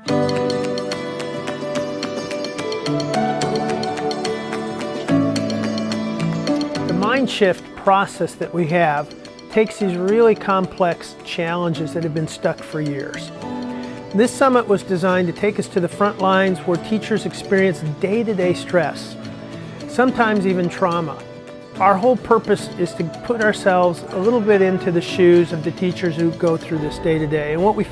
The mind shift process that we have takes these really complex challenges that have been stuck for years. This summit was designed to take us to the front lines where teachers experience day-to-day stress, sometimes even trauma. Our whole purpose is to put ourselves a little bit into the shoes of the teachers who go through this day-to-day. And what we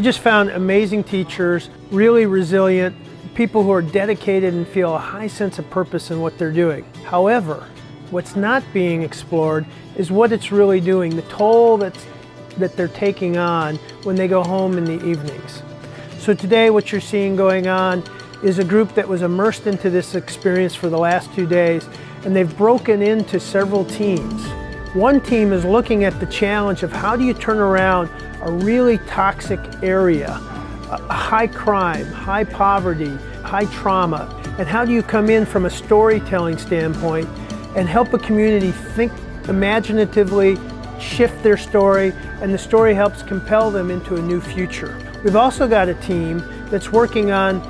just found amazing teachers, really resilient, people who are dedicated and feel a high sense of purpose in what they're doing. However, what's not being explored is what it's really doing, the toll that they're taking on when they go home in the evenings. So today what you're seeing going on is a group that was immersed into this experience for the last 2 days, and they've broken into several teams. One team is looking at the challenge of how do you turn around a really toxic area, high crime, high poverty, high trauma, and how do you come in from a storytelling standpoint and help a community think imaginatively, shift their story, and the story helps compel them into a new future. We've also got a team that's working on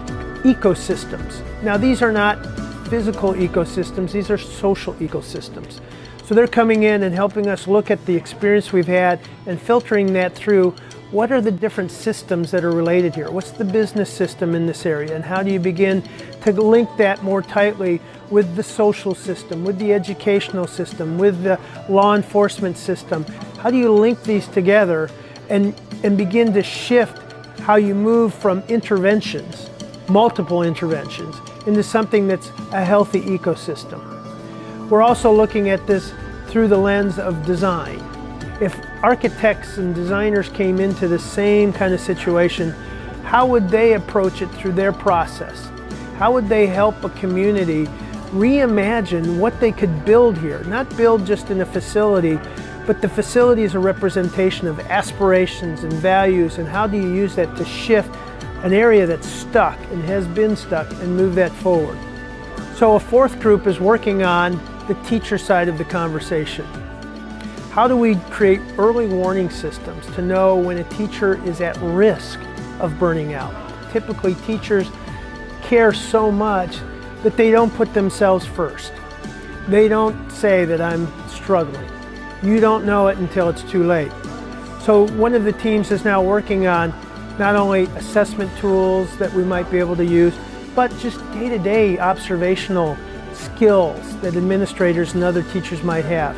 ecosystems. Now these are not physical ecosystems, these are social ecosystems. So they're coming in and helping us look at the experience we've had and filtering that through what are the different systems that are related here? What's the business system in this area? And how do you begin to link that more tightly with the social system, with the educational system, with the law enforcement system? How do you link these together and begin to shift how you move from interventions, multiple interventions, into something that's a healthy ecosystem? We're also looking at this through the lens of design. If architects and designers came into the same kind of situation, how would they approach it through their process? How would they help a community reimagine what they could build here? Not build just in a facility, but the facility is a representation of aspirations and values, and how do you use that to shift an area that's stuck and has been stuck and move that forward? So a fourth group is working on the teacher side of the conversation. How do we create early warning systems to know when a teacher is at risk of burning out? Typically, teachers care so much that they don't put themselves first. They don't say that I'm struggling. You don't know it until it's too late. So one of the teams is now working on not only assessment tools that we might be able to use, but just day-to-day observational skills that administrators and other teachers might have.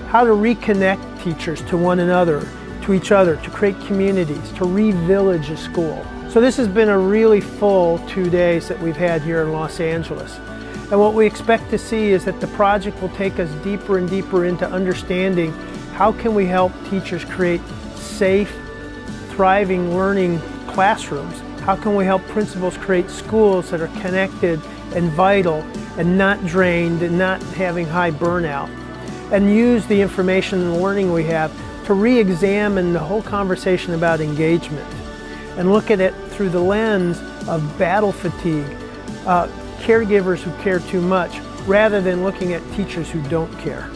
How to reconnect teachers to one another, to each other, to create communities, to re-village a school. So this has been a really full 2 days that we've had here in Los Angeles. And what we expect to see is that the project will take us deeper and deeper into understanding how can we help teachers create safe, thriving learning classrooms. How can we help principals create schools that are connected and vital and not drained and not having high burnout? And use the information and learning we have to re-examine the whole conversation about engagement and look at it through the lens of battle fatigue, caregivers who care too much, rather than looking at teachers who don't care.